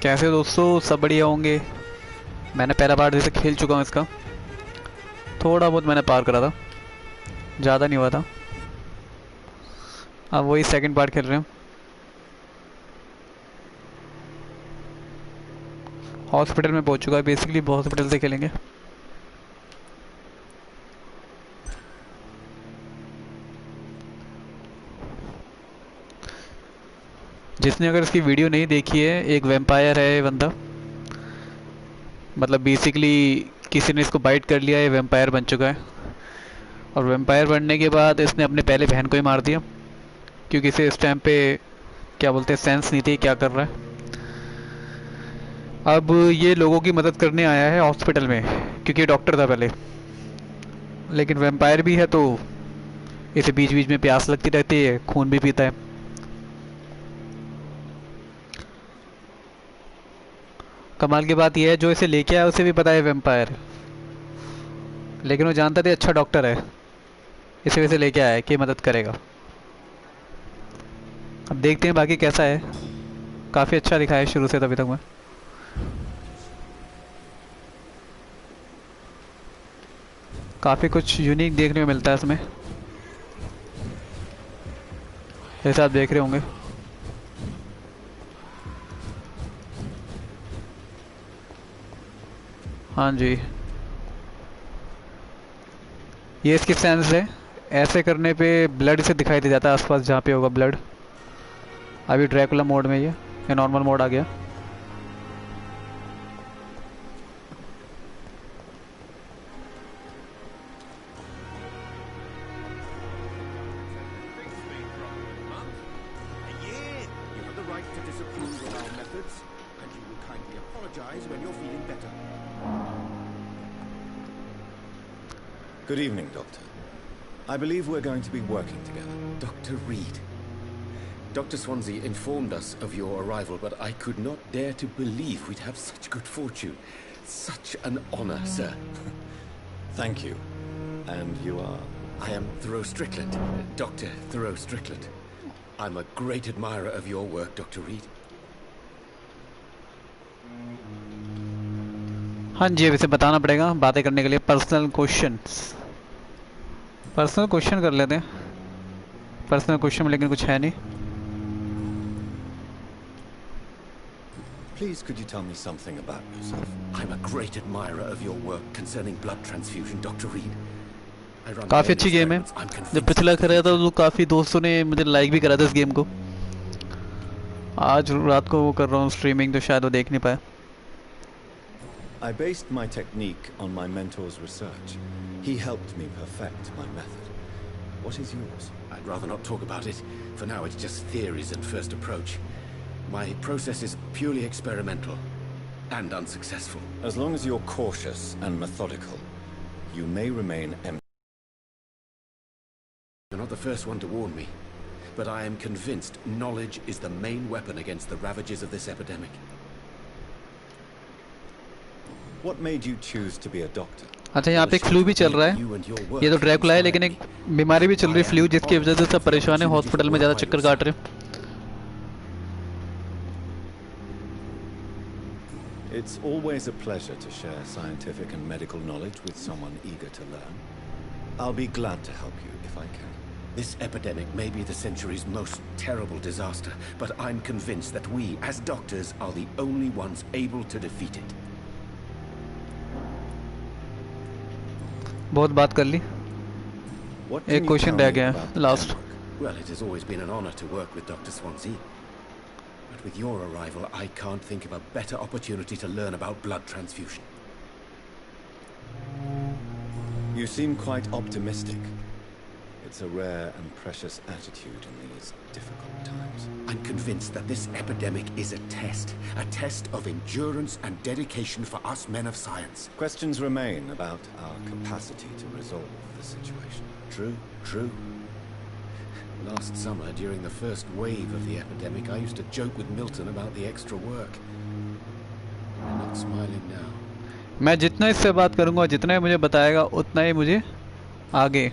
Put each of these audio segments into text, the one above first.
कैसे दोस्तों, सब बढ़िया होंगे। मैंने पहला पार्ट जैसे खेल चुका हूँ इसका। थोड़ा बहुत मैंने पार करा था, ज़्यादा नहीं हुआ था। अब वही सेकंड पार्ट खेल रहे हैं। हॉस्पिटल में पहुंच चुका है, बेसिकली हॉस्पिटल से खेलेंगे। जिसने अगर इसकी वीडियो नहीं देखी है, एक वैम्पायर है ये बंदा। मतलब बेसिकली किसी ने इसको बाइट कर लिया है, वैम्पायर बन चुका है। और वैम्पायर बनने के बाद इसने अपने पहले बहन को ही मार दिया, क्योंकि इसे इस टाइम पे क्या बोलते हैं, सेंस नहीं थी क्या कर रहा है। अब ये लोगों की मदद करने आया है हॉस्पिटल में, क्योंकि डॉक्टर था पहले। लेकिन वैम्पायर भी है तो इसे बीच बीच में प्यास लगती रहती है, खून भी पीता है। कमाल की बात यह है, जो इसे लेके आया उसे भी पता है वैम्पायर, लेकिन वो जानता था अच्छा डॉक्टर है, इसे वैसे लेके आया है कि मदद करेगा। अब देखते हैं बाकी कैसा है। काफ़ी अच्छा दिखा है शुरू से तभी तक में। काफ़ी कुछ यूनिक देखने को मिलता है इसमें, जैसे आप देख रहे होंगे। हाँ जी, ये इसकी सेंस है। ऐसे करने पे ब्लड से दिखाई दे जाता है आसपास जहाँ पे होगा ब्लड। अभी ड्रैकुला मोड में ये नॉर्मल मोड आ गया। Good evening, Doctor. I believe we're going to be working together. Dr. Reed. Dr. Swansea informed us of your arrival, but I could not dare to believe we'd have such good fortune. Such an honor, sir. Thank you. And you are? I am Thoreau Strickland, Dr. Thoreau Strickland. I'm a great admirer of your work, Dr. Reed. हाँ जी, अब इसे बताना पड़ेगा बातें करने के लिए। Personal question कर लेते हैं। पर्सनल क्वेश्चन में लेकिन कुछ है नहीं। Please, could you tell me something about yourself? I'm a great admirer of your work concerning blood transfusion, Dr. Reed. काफ़ी अच्छी गेम है। जब पिछला कर रहा था तो काफ़ी दोस्तों ने मुझे लाइक भी करा था इस गेम को। आज रात को वो कर रहा हूँ स्ट्रीमिंग, तो शायद वो देख नहीं पाया। I based my technique on my mentor's research. He helped me perfect my method. What is yours? I'd rather not talk about it. For now, it's just theories and first approach. My process is purely experimental and unsuccessful. As long as you're cautious and methodical, you may remain empty. You're not the first one to warn me, but I am convinced knowledge is the main weapon against the ravages of this epidemic. What made you choose to be a doctor? अच्छा, यहाँ पे एक flu भी चल रहा है। ये तो ड्रैकुला है, लेकिन एक बीमारी भी चल रही है, फ्लू, जिसकी वजह से सब परेशान है, हॉस्पिटल में ज़्यादा चक्कर काट रहे हैं। It's always a pleasure to share scientific and medical knowledge with someone eager to learn. I'll be glad to help you if I can. This epidemic may be the century's most terrible disaster, but I'm convinced that we, as doctors, are the only ones able to defeat it. बहुत बात कर ली, एक question रह गया है last. Well, it has always been an honor to work with Dr. Swansea. But with your arrival, I can't think of a better opportunity to learn about blood transfusion. You seem quite optimistic. It's a rare and precious attitude in these difficult times. I'm convinced that this epidemic is a test of endurance and dedication for us men of science. Questions remain about our capacity to resolve the situation. True. Last summer, during the first wave of the epidemic, I used to joke with Milton about the extra work. I'm not smiling now. मैं जितना इससे बात करूंगा, जितना ही मुझे बताएगा, उतना ही मुझे आगे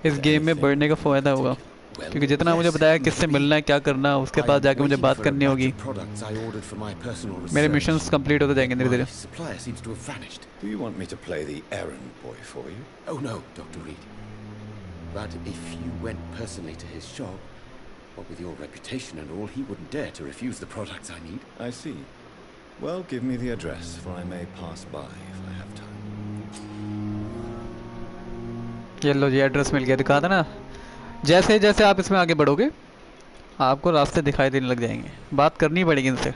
इस गेम में बढ़ने का फायदा होगा। Well, क्योंकि जितना मुझे yes, बताया किससे maybe. मिलना है, क्या करना है, उसके पास I'm जाके मुझे waiting बात for a करनी batch होगी। of products I ordered for my personal मेरे research. मिशंस कंप्लीट होते जाएंगे Yet धीरे my धीरे। supplier seems to have vanished. Do you want me to play the errand boy for you? Oh no, Dr. Reed. But if you went personally to his shop, what with your reputation and all, he wouldn't dare to refuse the products I need. I see. Well, give me the address, for I may pass by if I have time. ये लो जी, address मिल गया, दिखा था ना। जैसे जैसे आप इसमें आगे बढ़ोगे आपको रास्ते दिखाई देने लग जाएंगे, बात करनी पड़ेगी इनसे।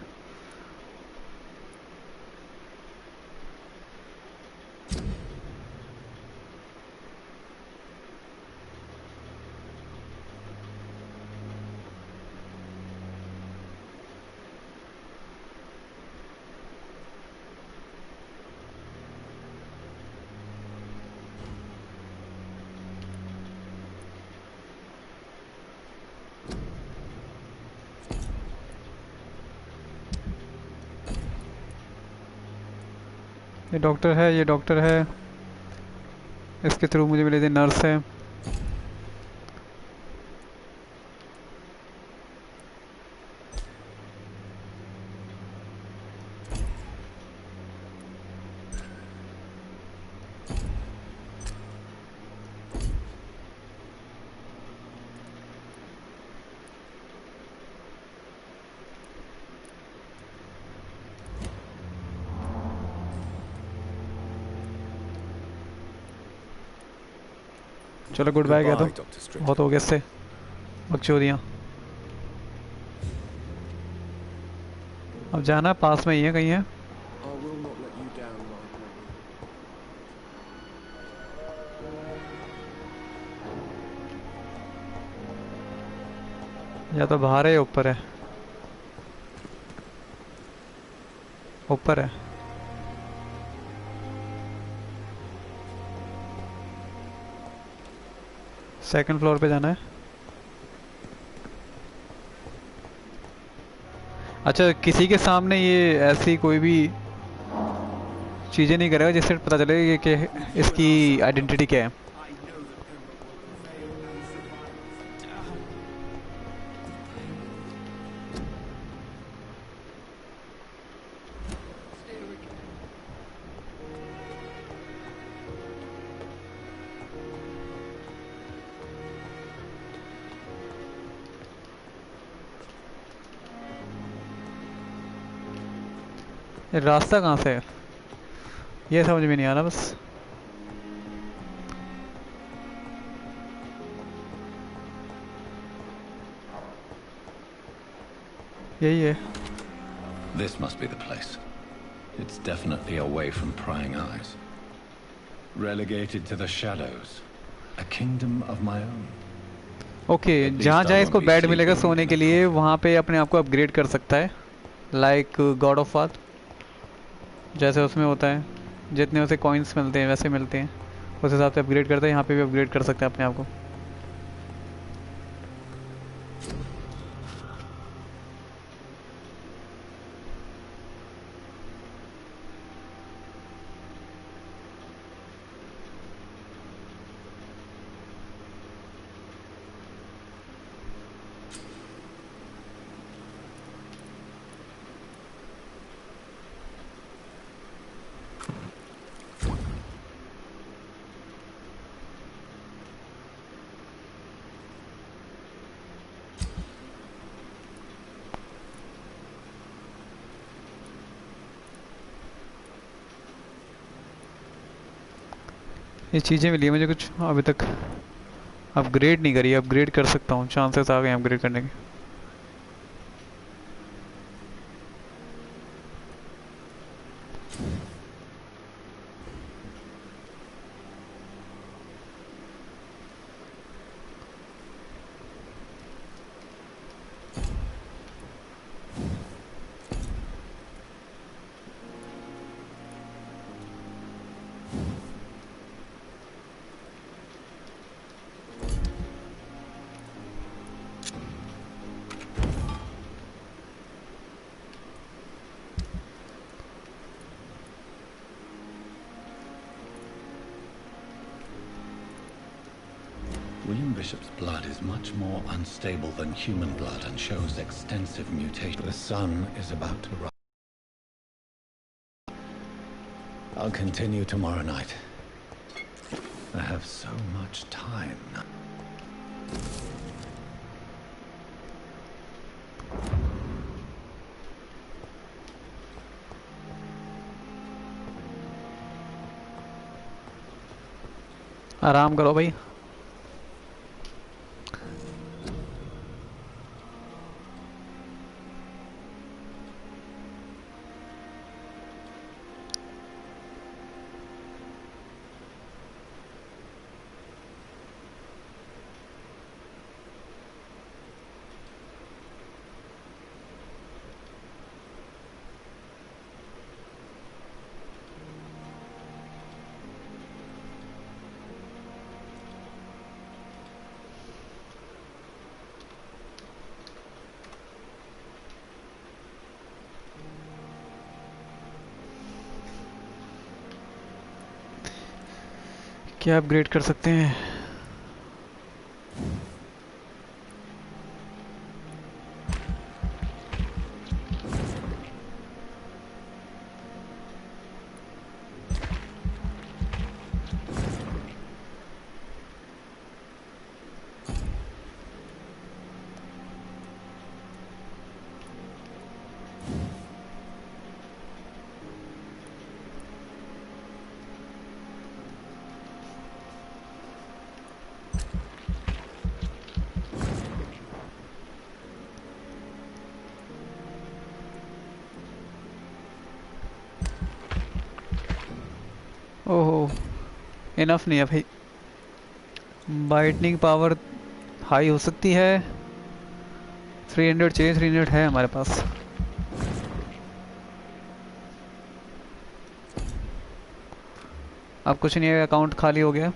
ये डॉक्टर है, ये डॉक्टर है, इसके थ्रू मुझे मिले थे, नर्स है। चलो गुड बाय कह दो, Goodbye, Dr. बहुत Strickland. हो गया इससे बकचोदियाँ। अब जाना पास में ही है, कहीं है। I will not let you down, my boy. या तो बाहर है या ऊपर है, ऊपर है। सेकंड फ्लोर पे जाना है। अच्छा, किसी के सामने ये ऐसी कोई भी चीज़ें नहीं करेगा जिससे पता चले कि इसकी आइडेंटिटी क्या है। ये रास्ता कहाँ से है ये समझ में नहीं आ रहा बस। यही है। This must be the place. It's definitely away from prying eyes. Relegated to the shadows. A kingdom of my own. Okay, जहाँ जहाँ इसको बेड मिलेगा सोने के लिए वहाँ पे अपने आप को अपग्रेड कर सकता है, लाइक गॉड ऑफ वार जैसे उसमें होता है। जितने उसे कॉइन्स मिलते हैं वैसे मिलते हैं, उस हिसाब से अपग्रेड करता है। यहाँ पे भी अपग्रेड कर सकते हैं अपने आप को। ये चीज़ें मिली है मुझे कुछ, अभी तक अपग्रेड नहीं करी। अपग्रेड कर सकता हूँ, चांसेस आ गए अपग्रेड करने के। bishop's blood is much more unstable than human blood and shows extensive mutation. The sun is about to rise. I'll continue tomorrow night. I have so much time now. आराम करो भाई। क्या upgrade कर सकते हैं? ओहो, इनफ नहीं है भाई। बाइटनिंग पावर हाई हो सकती है। 300 चाहिए, 300 है हमारे पास। अब कुछ नहीं है, अकाउंट खाली हो गया।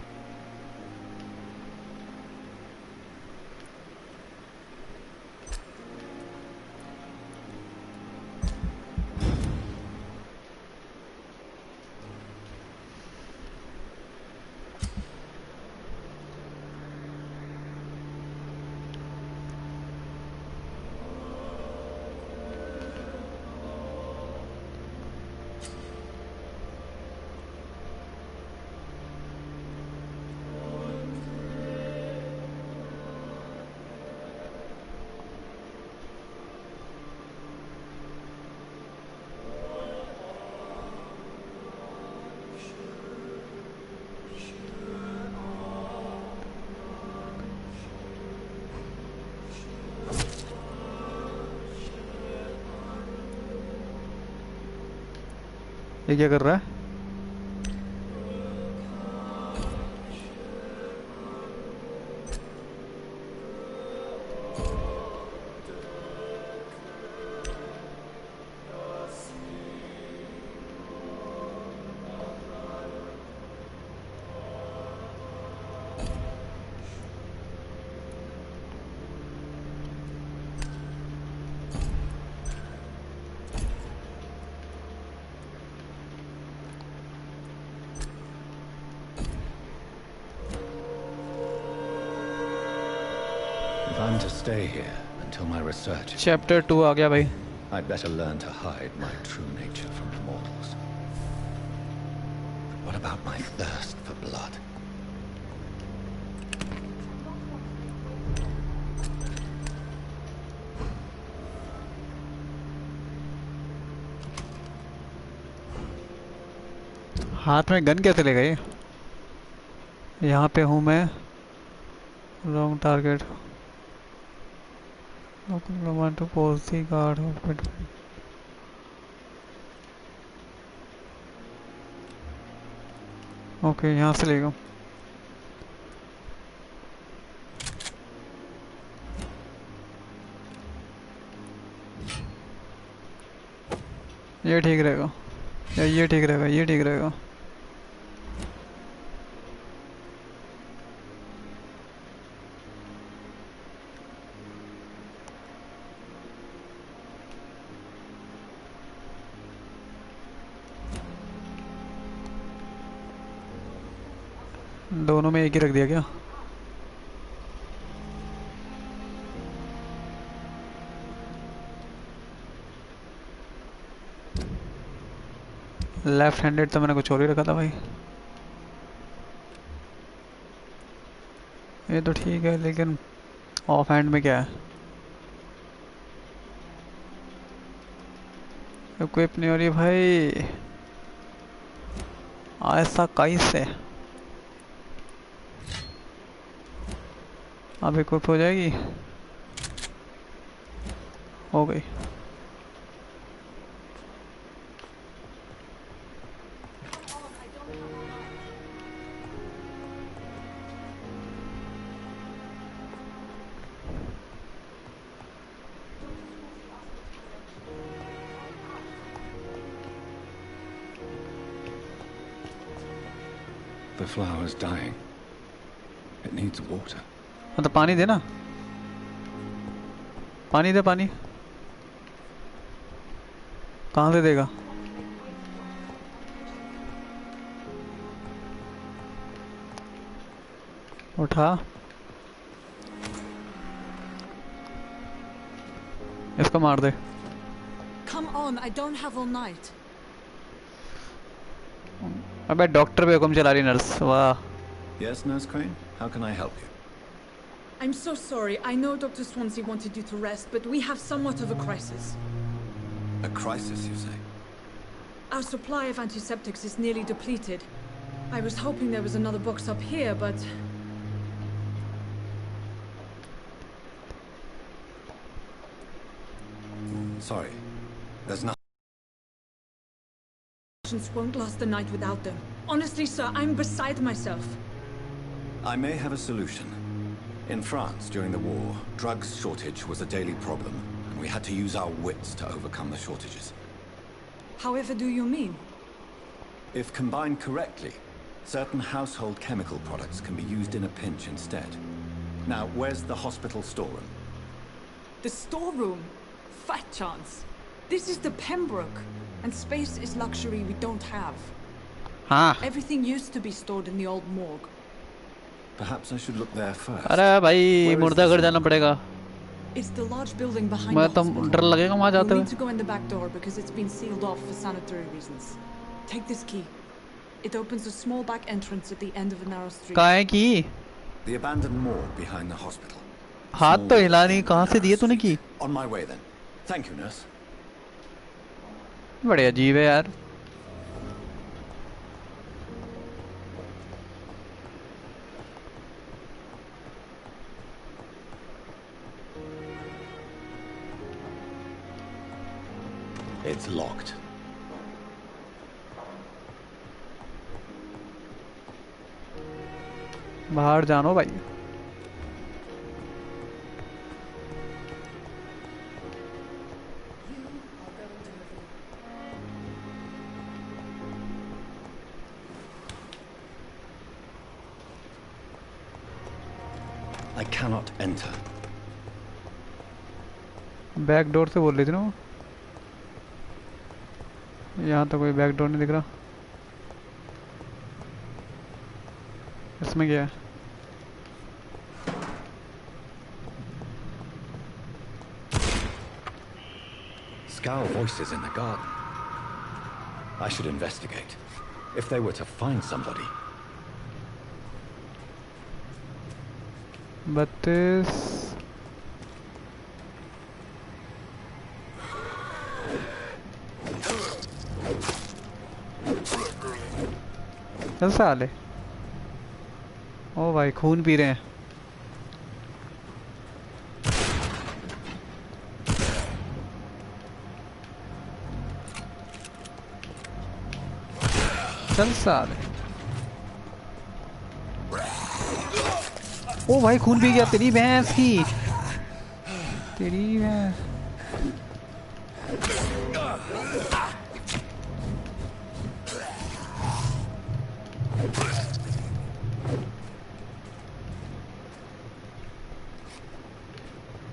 ये क्या कर रहा है? If I'm to stay here until my research is chapter 2 आ गया भाई। I'd better learn to hide my true nature from the mortals. But what about my thirst for blood? हाथ में गन कैसे ले गए? यहाँ पे हूँ मैं। Wrong target. want to pose the guard of it. Okay, यहाँ से लेगा। ये ठीक रहेगा, या ये ठीक रहेगा, ये ठीक रहेगा। दोनों में एक ही रख दिया क्या? लेफ्ट हैंडेड तो मैंने कुछ और ही रखा था भाई। ये तो ठीक है, लेकिन ऑफ हैंड में क्या है? इक्विप नहीं हो रही भाई, ऐसा कैसे? अब इक्विप हो जाएगी, हो गई। The flower's dying. It needs water. मतलब पानी दे ना, पानी दे पानी। कहाँ से देगा? उठा, इसको मार दे। Come on, I don't have all night. अबे डॉक्टर पे हुक्म चला रही नर्स, वाह। Yes, Nurse Crane? How can I help you? I'm so sorry. I know Dr. Swansea wanted you to rest, but we have somewhat of a crisis. A crisis, you say? Our supply of antiseptics is nearly depleted. I was hoping there was another box up here, but... Sorry. There's nothing. Patients won't last the night without them. Honestly, sir, I'm beside myself. I may have a solution. In France, during the war, drugs shortage was a daily problem, and we had to use our wits to overcome the shortages. However do you mean? If combined correctly, certain household chemical products can be used in a pinch instead. Now, where's the hospital storeroom? The storeroom? Fat chance. This is the Pembroke, and space is luxury we don't have. हाँ। Everything used to be stored in the old morgue. Perhaps I should look there first. अरे भाई, Where is मुर्दा घर this जाना पड़ेगा। It's the large building behind मैं the तो hospital. डर लगेगा वहाँ You'll जाते need हुए। to go in the back door because it's been sealed off for sanitary reasons. Take this key. It opens a small back entrance at the end of a narrow street. कहाँ है की? The abandoned morgue behind the hospital. हाथ तो हिला नहीं, कहाँ से दिए तूने की? On my way then. Thank you, nurse. बड़े अजीब है यार। It's locked. बाहर जानो भाई। I cannot enter. Back door से बोल रही थी ना वो। यहाँ तो कोई बैक डोर नहीं दिख रहा। इसमें क्या है? Scowl voices in the garden. I should investigate. If they were to find somebody. 32। चल साले। ओ भाई खून पी रहे हैं। चल साले। ओ भाई खून पी गया तेरी भैंस की, तेरी भैंस।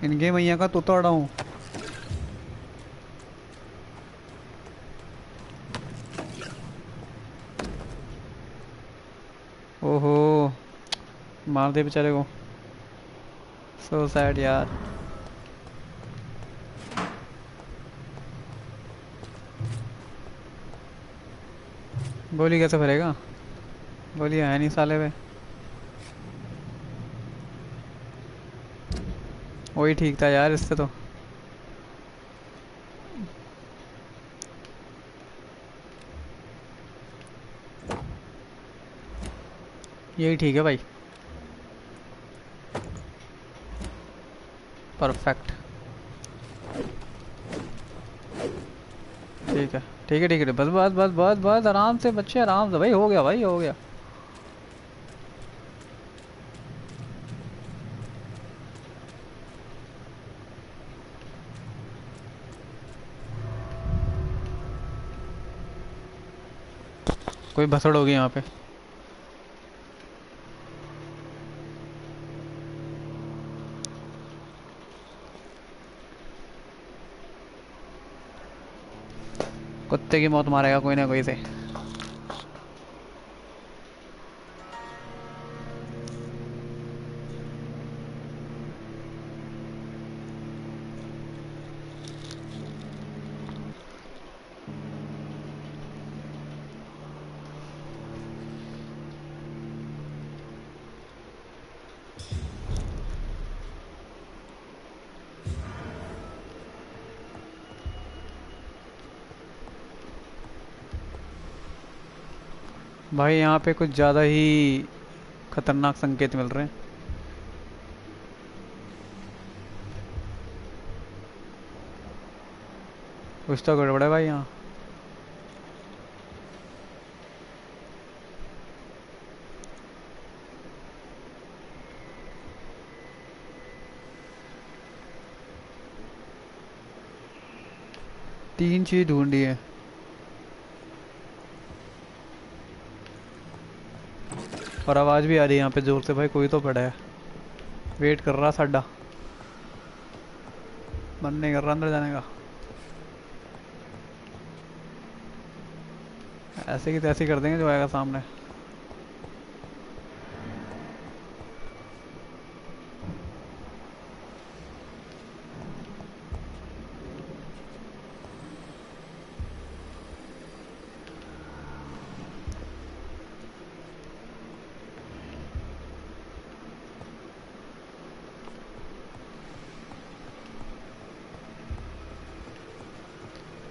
इनके मैया का तोता हूँ। ओहो, मार दे बेचारे को। सो सैड यार। गोली कैसे भरेगा? गोली है नहीं साले पे। वही ठीक था यार इससे तो। यही ठीक है भाई। परफेक्ट। ठीक है ठीक है ठीक है, बस बस बस बस बस, आराम से बच्चे, आराम से भाई, हो गया भाई, हो गया। कोई भसड़ होगी यहाँ पे। कुत्ते की मौत मारेगा कोई ना कोई से। भाई यहाँ पे कुछ ज़्यादा ही खतरनाक संकेत मिल रहे हैं। कुछ तो गड़बड़ है भाई यहाँ। तीन चीज ढूंढी है। और आवाज़ भी आ रही है यहाँ पे जोर से, भाई कोई तो पड़ा है। वेट कर रहा साडा, मन नहीं कर रहा अंदर जाने का। ऐसे की तैसी कर देंगे जो आएगा सामने।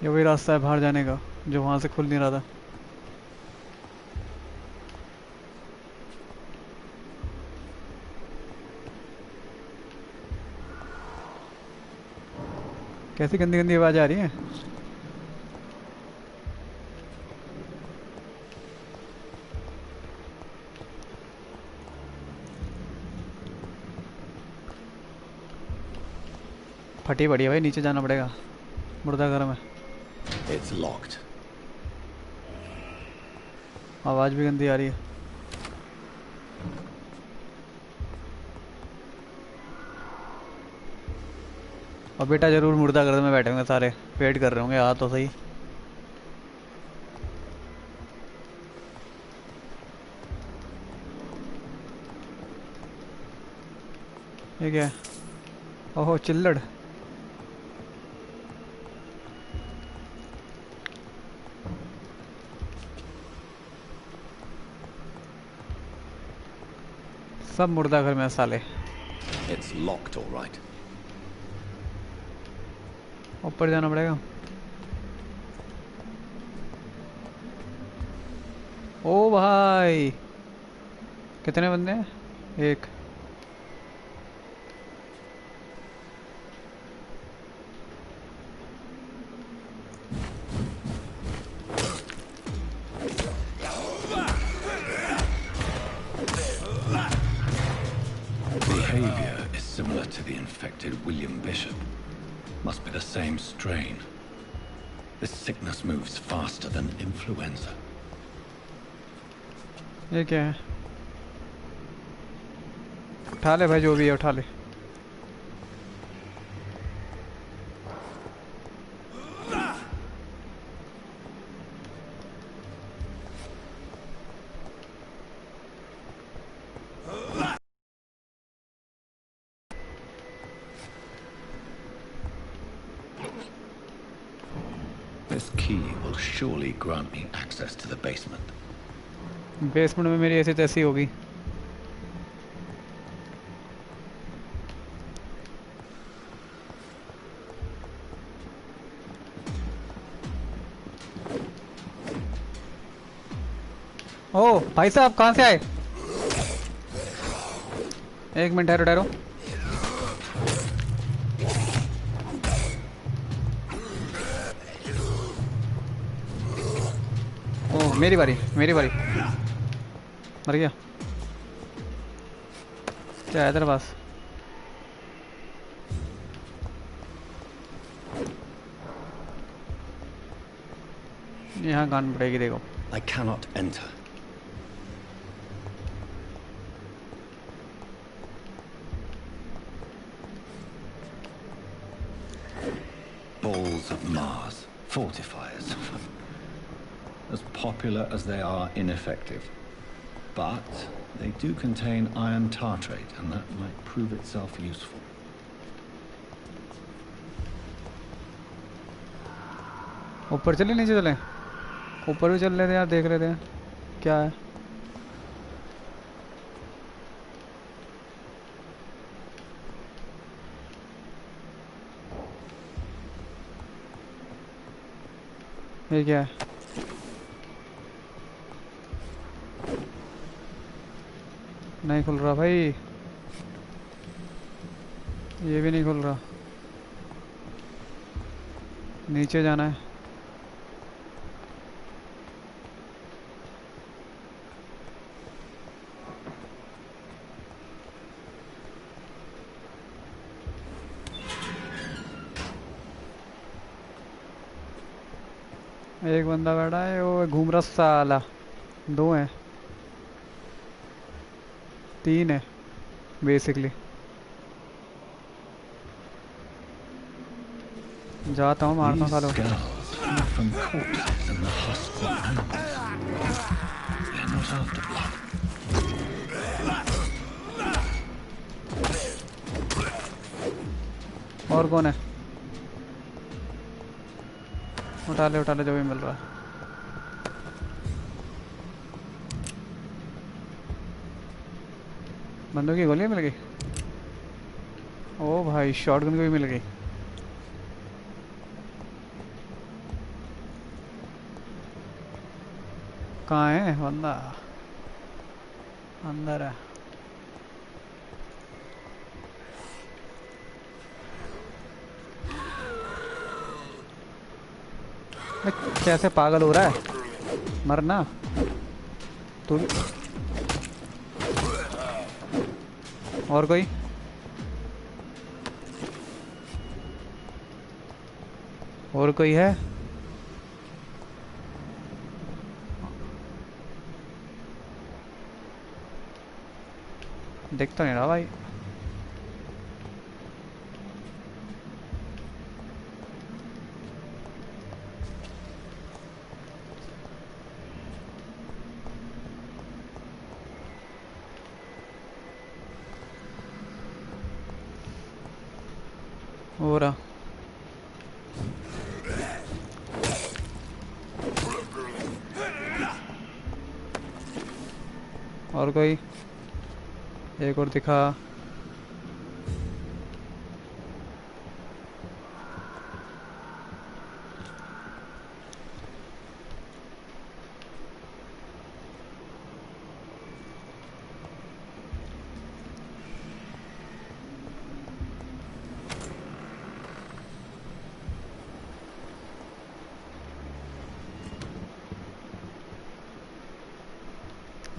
ये वही रास्ता है बाहर जाने का जो वहां से खुल नहीं रहा था। कैसी गंदी गंदी आवाज आ रही है। फटी पड़ी है भाई, नीचे जाना पड़ेगा मुर्दा घर में। It's locked. आवाज भी गंदी आ रही है। और बेटा जरूर मुर्दा घर में बैठे होंगे सारे, वेट कर रहे होंगे, आ तो सही। ये क्या है? ओहो चिल्लड़। सब मुर्दा घर में है साले। It's locked, all right. ऊपर जाना पड़ेगा। ओ भाई कितने बंदे हैं? एक। Behavior is similar to the infected William Bishop. Must be the same strain. This sickness moves faster than influenza. ये क्या है? उठा ले भाई, जो भी है उठा ले। This key will surely grant me access to the basement. Basement में मेरी ऐसी तैसी होगी. ओ भाई साहब कहाँ से आए? एक मिनट ठहरो ठहरो. ओ मेरी बारी मेरी बारी. मर गया. क्या है तेरे पास? यहाँ गान पड़ेगी देखो. I cannot enter. Balls of Mars, fortifiers. As popular as they are ineffective. But they do contain iron tartrate, and that might prove itself useful. ऊपर चले नीचे चले? ऊपर भी चल लेते हैं यार, देख लेते हैं क्या है. ये क्या है? नहीं खुल रहा भाई. ये भी नहीं खुल रहा. नीचे जाना है. एक बंदा बैठा है वो घूम रहा साला. दो हैं, तीन है बेसिकली. जाता हूँ मारता हूँ सालों. From corpses and the husks of animals. They're not after blood. और कौन है? उठा ले जो भी मिल रहा है. बंदूक की गोलियां मिल गई. ओ भाई शॉटगन को भी मिल गई. कहाँ है बंदा? अंदर है. कैसे पागल हो रहा है? मरना तू भी. और कोई? और कोई है? देखता नहीं रहा भाई. हो रहा. और कोई? एक और दिखा.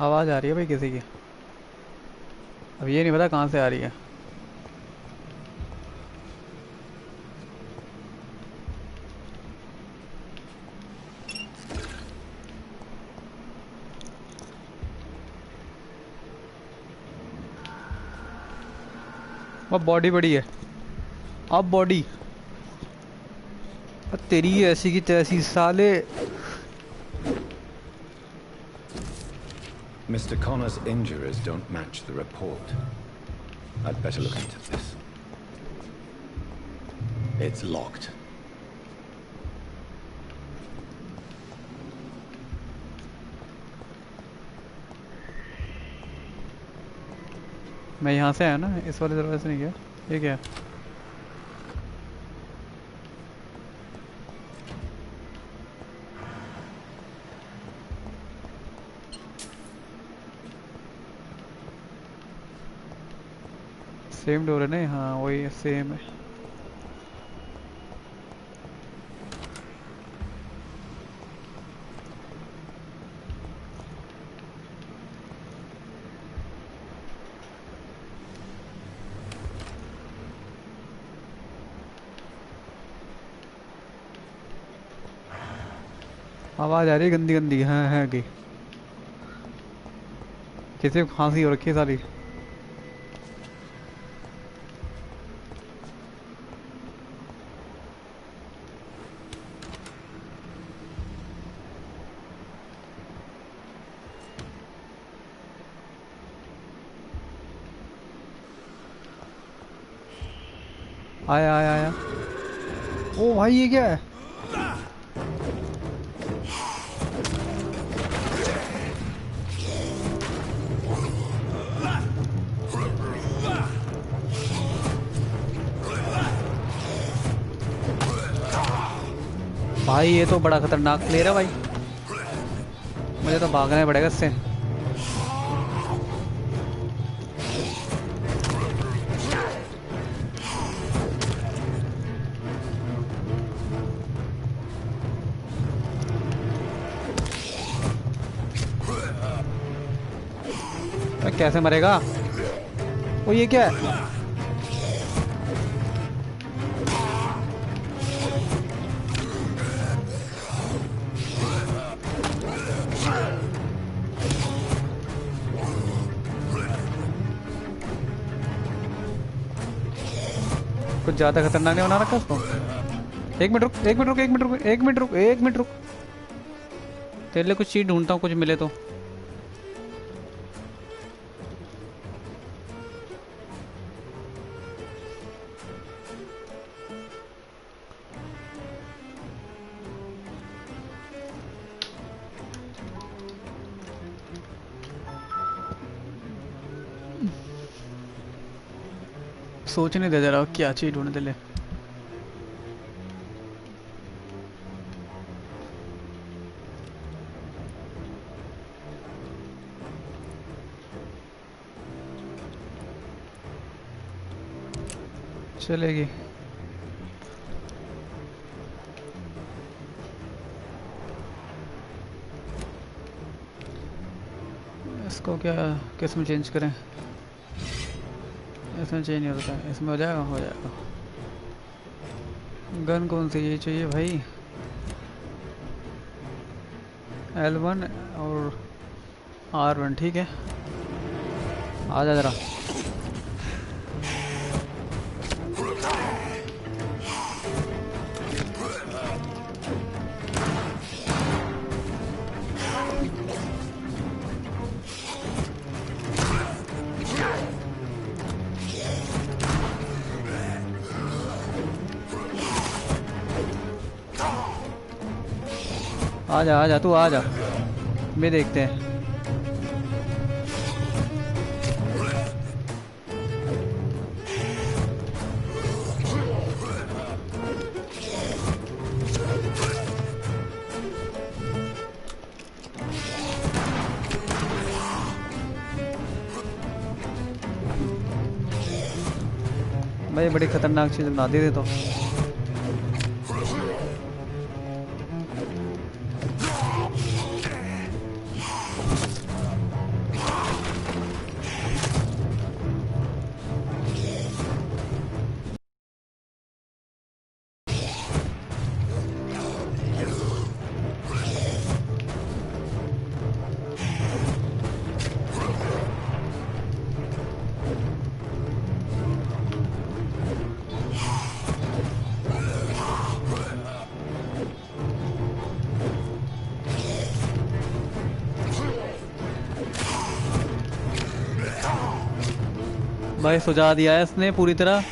आवाज़ आ रही है भाई किसी की. अब ये नहीं पता कहाँ से आ रही है. अब बॉडी बड़ी है. अब बॉडी तेरी ऐसी की तैसी साले. Mr. Connor's injuries don't match the report. I'd better look into this. It's locked. मैं यहाँ से आया ना, इस वाले दरवाजे से नहीं गया। ये क्या है? सेम डोर है ना? हाँ वही सेम है। आवाज आ रही है गंदी गंदी। हाँ है की किसी को खांसी हो रखी है सारी। आया आया आया। ओ भाई ये क्या है? भाई ये तो बड़ा खतरनाक प्लेयर है भाई। मुझे तो भागना पड़ेगा इससे। कैसे मरेगा? ओ ये क्या है? कुछ ज्यादा खतरनाक नहीं बना रखा उसको। एक मिनट रुक, एक मिनट रुक, एक मिनट रुक, एक मिनट रुक, एक मिनट रुक। तेरे लिए कुछ चीज ढूंढता हूँ, कुछ मिले तो। सोचने दे जरा क्या चीज ढूंढने ले। चलेगी। इसको क्या किस में चेंज करें? इसमें चेंज नहीं होता है, इसमें हो जाएगा, हो जाएगा। गन कौन सी ये चाहिए भाई? L1 और R1 ठीक है। आ जा जरा। आ जा तू आ जा। मैं देखते हैं। भाई बड़ी खतरनाक चीज बना दी थी तो। भाई सुझा दिया है इसने पूरी तरह।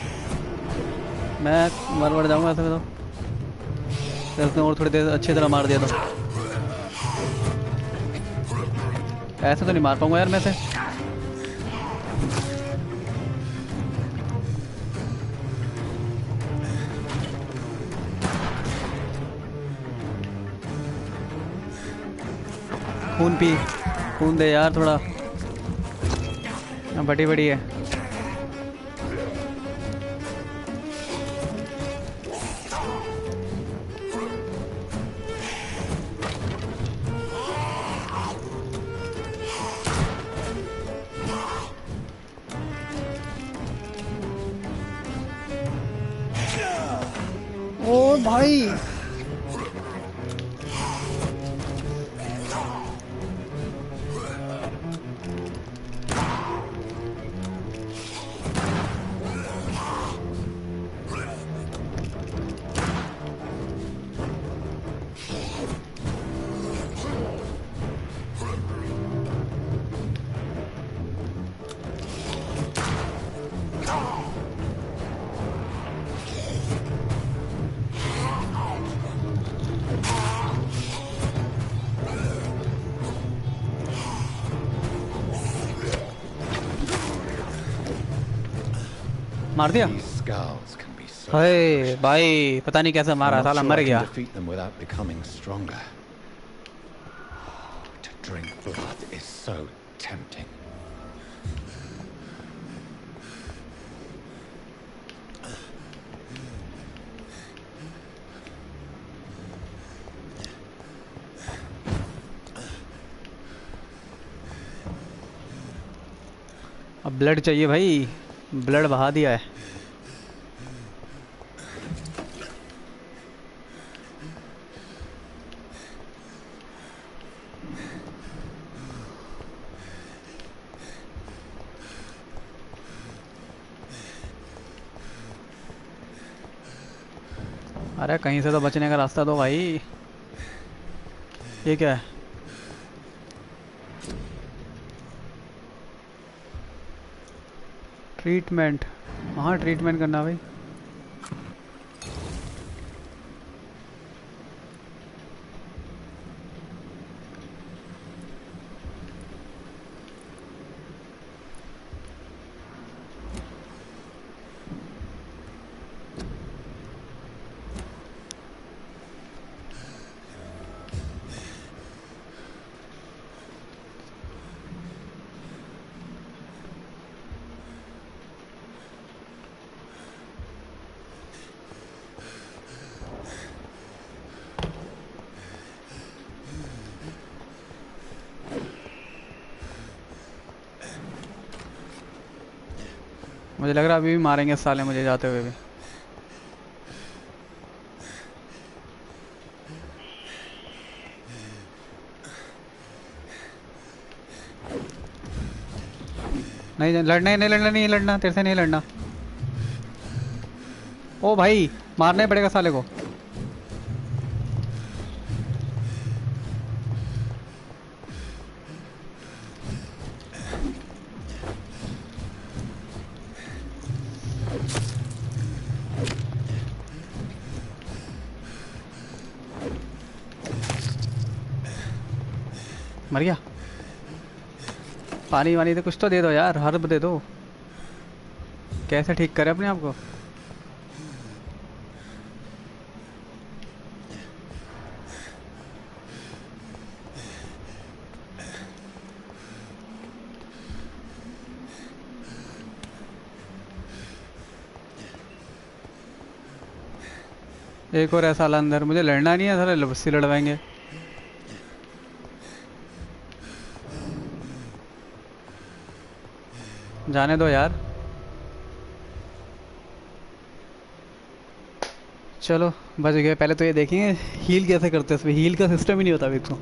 मैं मर जाऊंगा ऐसे में तो। इसने और थोड़ी देर अच्छी तरह मार दिया था। ऐसे तो नहीं मार पाऊंगा यार मैं से। खून पी, खून दे यार थोड़ा। बड़ी बड़ी है। ओ भाई, मार दिया। These skulls can be so hi ferocious. भाई, पता नहीं कैसे I'm मारा, not साला sure मर I can गया। defeat them without becoming stronger. To drink blood is so tempting. अब ब्लड चाहिए भाई, ब्लड बहा दिया है। अरे कहीं से तो बचने का रास्ता दो भाई। ये क्या है? ट्रीटमेंट। हाँ ट्रीटमेंट करना भाई। मुझे लग रहा है अभी भी मारेंगे साले मुझे जाते हुए भी। नहीं लड़ना, नहीं लड़ना, नहीं लड़ना, तेरे से नहीं लड़ना। ओ भाई, मारना ही पड़ेगा साले को। मर गया। पानी वानी तो कुछ तो दे दो यार, हर्ब दे दो। कैसे ठीक करे अपने आप को। एक और ऐसा अंदर, मुझे लड़ना नहीं है, सारे लबस्सी लड़वाएंगे। जाने दो यार। चलो बच गए। पहले तो ये देखेंगे हील कैसे करते हैं, इसमें हील का सिस्टम ही नहीं होता अभी तो।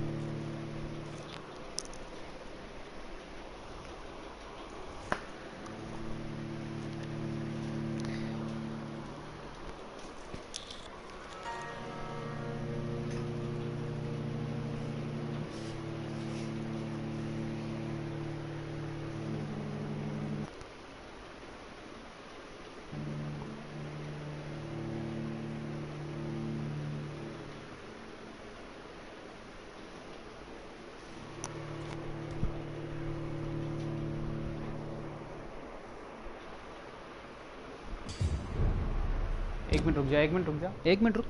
एक मिनट रुक जा, एक मिनट रुक जा, एक मिनट रुक।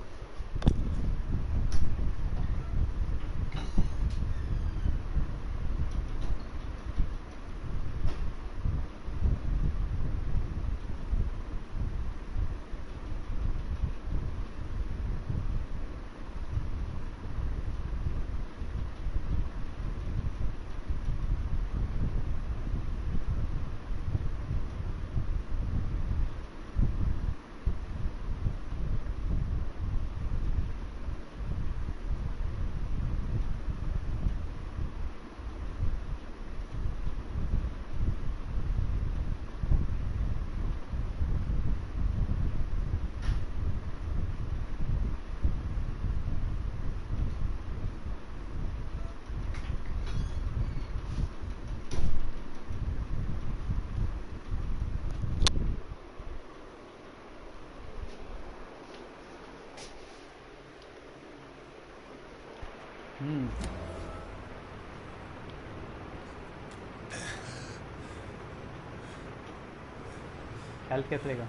हेल्थ कैसे देगा?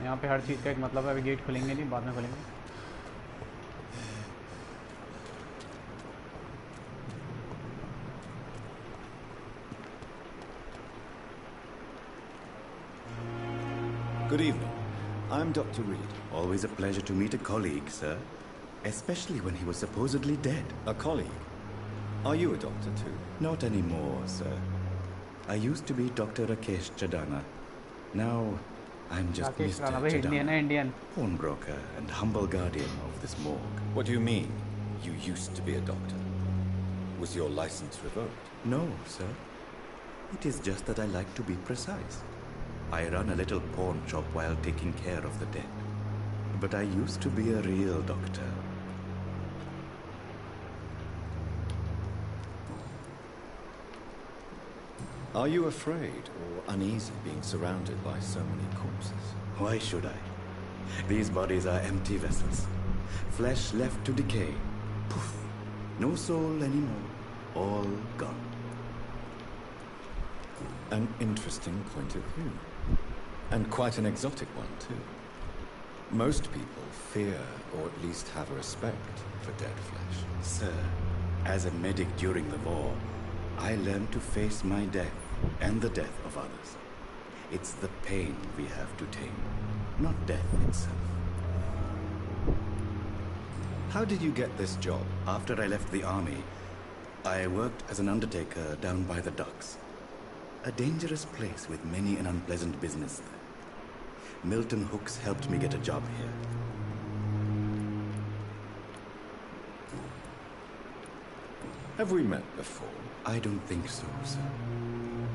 यहाँ पे हर चीज़ का एक मतलब है। अभी गेट खुलेंगे नहीं, बाद में खुलेंगे। Good evening. I'm Dr. Reed. Always a pleasure to meet a colleague, sir. Especially when he was supposedly dead. A colleague? Are you a doctor too? Not anymore, sir. I used to be Dr. Rakesh Chadana. Now, I'm just Rakesh Mr. Rana भाई Indian है, Chadana, Indian. pawnbroker and humble guardian of this morgue. What do you mean, you used to be a doctor? Was your license revoked? No, sir. It is just that I like to be precise. I run a little pawn shop while taking care of the dead. But I used to be a real doctor. Are you afraid or uneasy being surrounded by so many corpses? Why should I? These bodies are empty vessels. Flesh left to decay. Poof. No soul anymore. All gone. An interesting point of view. And quite an exotic one, too. Most people fear, or at least have a respect, for dead flesh. Sir, as a medic during the war, I learned to face my death and the death of others. It's the pain we have to tame, not death itself. How did you get this job? After I left the army, I worked as an undertaker down by the docks. A dangerous place with many an unpleasant business there. Milton Hooks helped me get a job here. Have we met before? I don't think so, sir.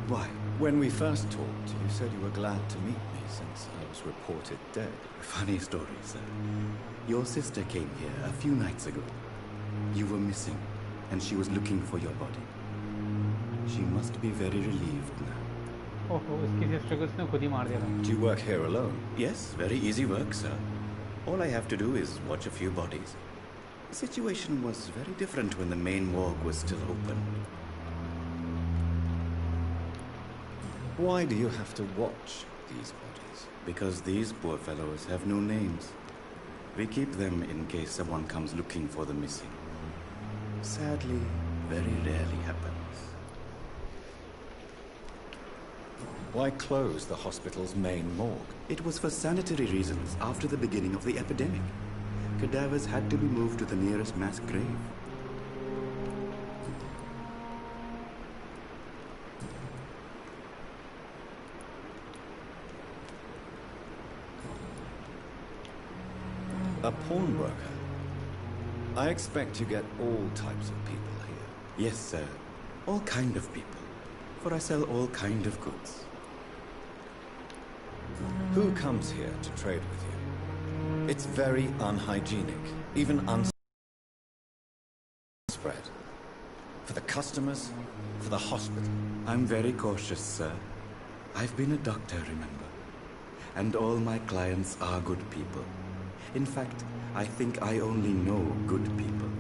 Why? When we first talked, you said you were glad to meet me since I was reported dead. Funny story, sir. Your sister came here a few nights ago. You were missing, and she was looking for your body. She must be very relieved now. ओहो, इसकी sister को इसने खुद ही मार दिया था। Do you work here alone? Yes, very easy work, sir. All I have to do is watch a few bodies. The situation was very different when the main morgue was still open. Why do you have to watch these bodies? Because these poor fellows have no names. We keep them in case someone comes looking for the missing. Sadly, very rarely happens. Why close the hospital's main morgue? It was for sanitary reasons after the beginning of the epidemic. Cadavers had to be moved to the nearest mass grave. A pawnbroker? I expect you get all types of people here. Yes, sir. All kind of people. For I sell all kind of goods. Who comes here to trade with you? It's very unhygienic, even unspread. For the customers, for the hospital. I'm very cautious, sir. I've been a doctor, remember. And all my clients are good people. In fact, I think I only know good people.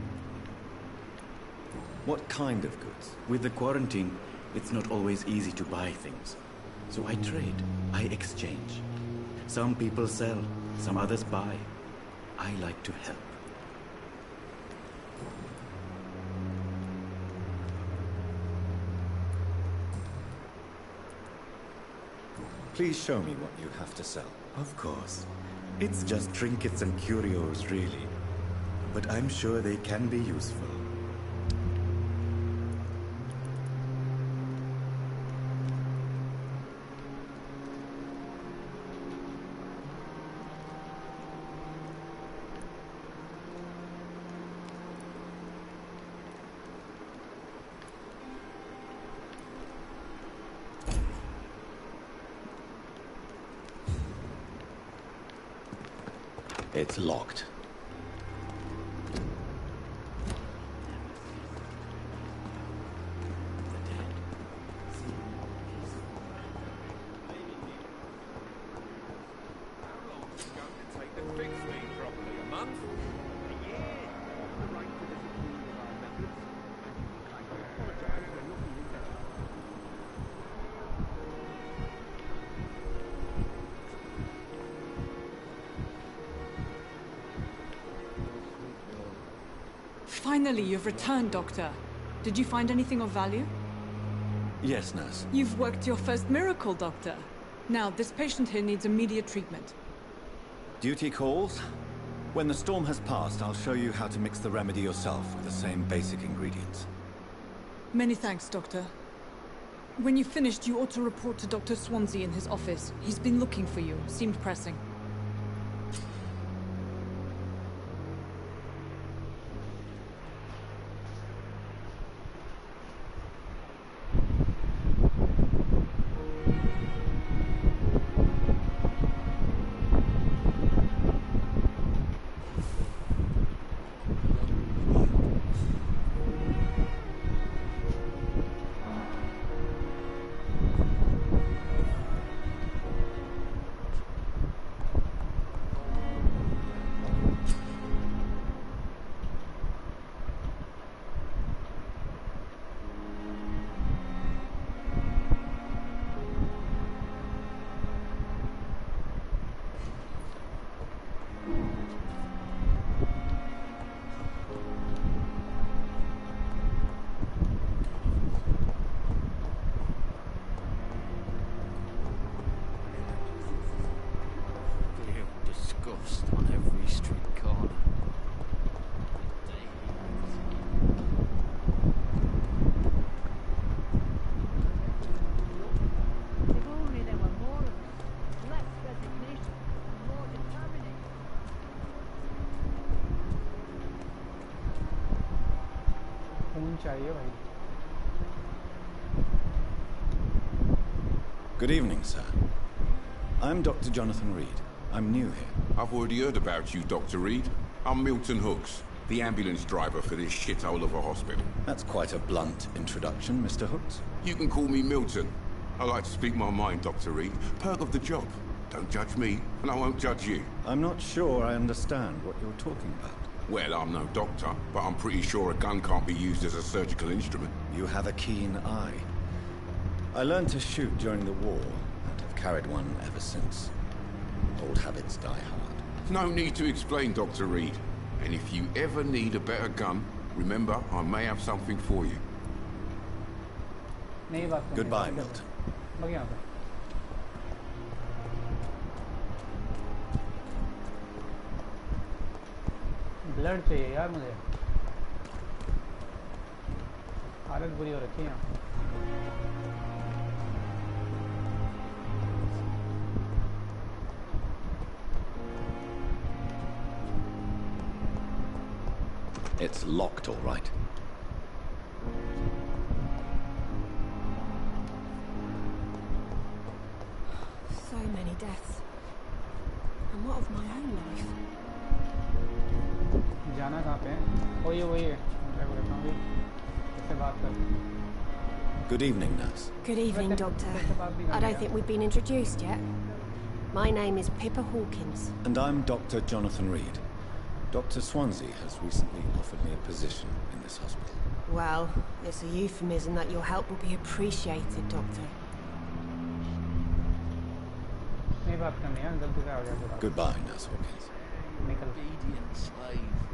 What kind of goods? With the quarantine, it's not always easy to buy things. So I trade, I exchange. Some people sell, some others buy. I like to help. Please show me what you have to sell. Of course. It's just trinkets and curios, really. But I'm sure they can be useful. It's locked. Finally, you've returned, Doctor. Did you find anything of value? Yes, nurse. You've worked your first miracle, Doctor. Now, this patient here needs immediate treatment. Duty calls. When the storm has passed, I'll show you how to mix the remedy yourself with the same basic ingredients. Many thanks, Doctor. When you've finished, you ought to report to Dr. Swansea in his office. He's been looking for you. Seemed pressing. Good evening, sir. I'm Dr. Jonathan Reed. I'm new here. I've already heard about you, Dr. Reed. I'm Milton Hooks, the ambulance driver for this shithole of a hospital. That's quite a blunt introduction, Mr. Hooks. You can call me Milton. I like to speak my mind, Dr. Reed. Perk of the job. Don't judge me, and I won't judge you. I'm not sure I understand what you're talking about. Well, I'm no doctor, but I'm pretty sure a gun can't be used as a surgical instrument. You have a keen eye. I learned to shoot during the war, and have carried one ever since. Old habits die hard. No need to explain, Dr. Reed. And if you ever need a better gun, remember, I may have something for you. Goodbye, Milton. Blood चाहिए यार मुझे हालत बुरी हो रखी है It's locked, all right. So many deaths. And what of my own life? जाना कहाँ पे है वही है इससे बात कर Good evening, nurse. Good evening, Doctor. I don't think we've been introduced yet. My name is Pippa Hawkins. And I'm Dr. Jonathan Reed. Dr. Swansea has recently offered me a position in this hospital. Well, it's a euphemism that your help will be appreciated, Doctor. नहीं बात करनी है गलती से आ गया Goodbye, Nurse Hawkins. निकल Obedient slave.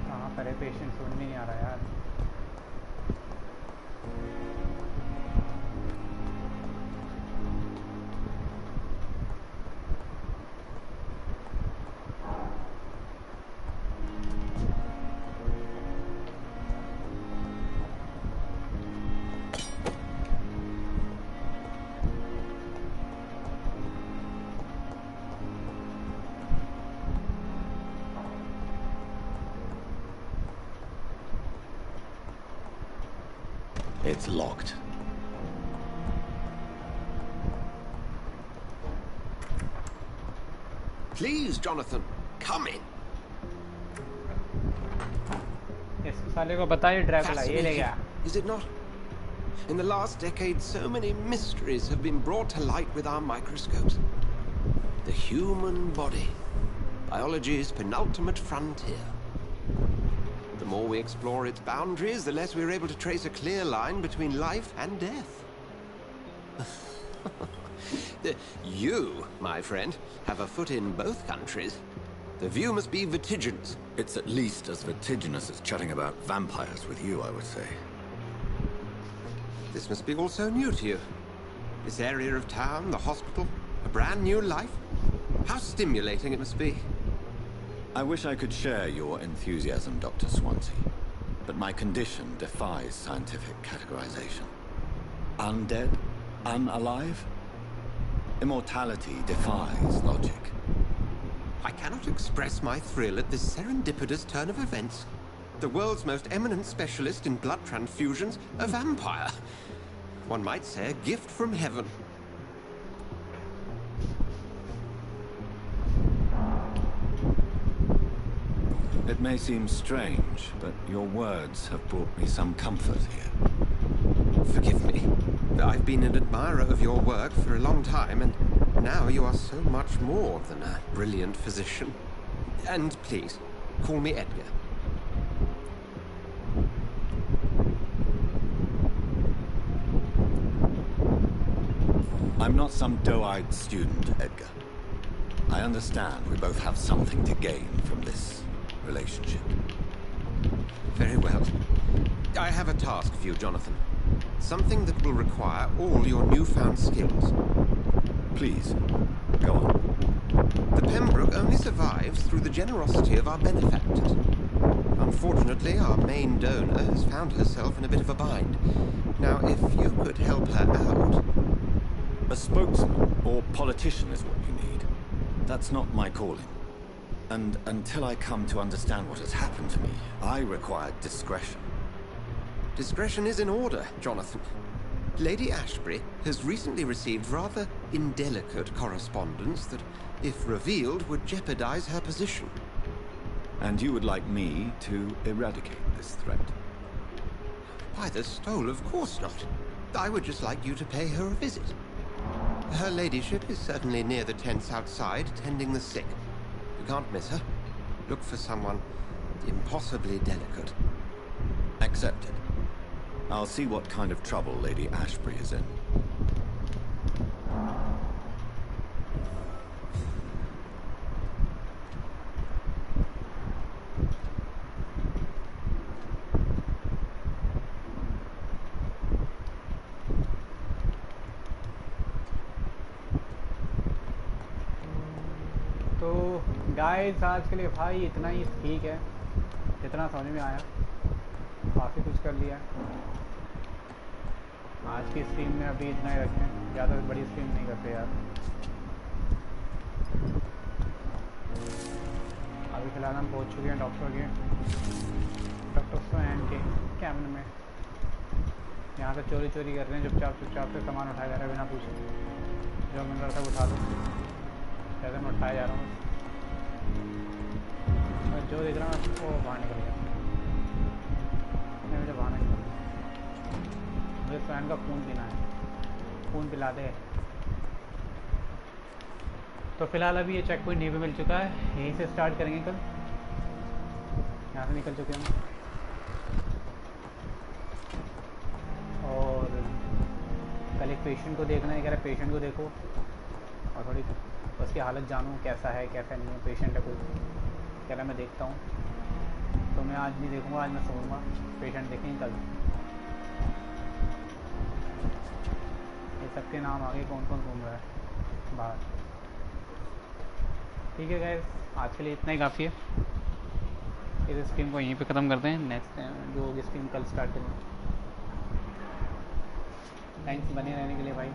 कहाँ पर है पेशेंट समझ में नहीं आ रहा यार It's locked. Please, Jonathan, come in. इस साले को बताइए ड्रैकुला ये ले गया. Is it not? In the last decade, so many mysteries have been brought to light with our microscopes. The human body, biology's penultimate frontier. The more we explore its boundaries, the less we're able to trace a clear line between life and death. You, my friend, have a foot in both countries. The view must be vertiginous. It's at least as vertiginous as chatting about vampires with you, I would say. This must be all so new to you. This area of town, the hospital, a brand new life. How stimulating it must be. I wish I could share your enthusiasm, Dr. Swansea, but my condition defies scientific categorization. Undead? Unalive? Immortality defies logic. I cannot express my thrill at this serendipitous turn of events. The world's most eminent specialist in blood transfusions, a vampire. One might say a gift from heaven. It may seem strange, but your words have brought me some comfort here. Forgive me. I've been an admirer of your work for a long time, and now you are so much more than a brilliant physician. And please, call me Edgar. I'm not some doe-eyed student, Edgar. I understand we both have something to gain from this relationship. Very well. I have a task for you, Jonathan. Something that will require all your newfound skills. Please, go on. The Pembroke only survives through the generosity of our benefactors. Unfortunately, our main donor has found herself in a bit of a bind. Now, if you could help her out... A spokesman or politician is what you need. That's not my calling. And until I come to understand what has happened to me, I require discretion. Discretion is in order, Jonathan. Lady Ashbury has recently received rather indelicate correspondence that, if revealed, would jeopardize her position. And you would like me to eradicate this threat? By the stole, of course not. I would just like you to pay her a visit. Her ladyship is certainly near the tents outside, tending the sick. You can't miss her. Look for someone impossibly delicate. Accepted. I'll see what kind of trouble Lady Ashbury is in. Guys आज के लिए भाई इतना ही ठीक है, जितना समझ में आया काफ़ी कुछ कर लिया आज की स्ट्रीम में। अभी इतना ही रखें, ज़्यादा बड़ी स्ट्रीम नहीं करते यार। अभी फ़िलहाल हम पहुंच चुके हैं डॉक्टर स्वैन के कैबिन में। यहाँ से चोरी कर रहे हैं, चुपचाप से सामान उठाया जा रहा है बिना पूछे। जो मिल रहा था उठा दो, जैसे मैं उठाया जा रहा हूँ। जो देख रहा हूँ वो बाहर निकल गया। मुझे बाहर निकल, मुझे स्वैन का खून पीना है, खून पिला दे। तो फिलहाल अभी ये चेक पॉइंट यहीं पे मिल चुका है, यहीं से स्टार्ट करेंगे कल। यहाँ से निकल चुके हैं और कल एक पेशेंट को देखना है। कह रहा है पेशेंट को देखो और थोड़ी उसकी हालत जानूँ, कैसा है कैसा नहीं है। पेशेंट है कोई, कह रहा मैं देखता हूँ। तो मैं आज नहीं देखूँगा, आज मैं सोऊंगा। पेशेंट देखेंगे कल। ये सबके नाम आगे कौन कौन घूम रहा है बाहर। ठीक है गाइस, आज के लिए इतना ही काफ़ी है। इस स्ट्रीम को यहीं पे ख़त्म करते हैं। नेक्स्ट जो स्ट्रीम कल स्टार्ट करेंगे। थैंक्स बने रहने के लिए भाई।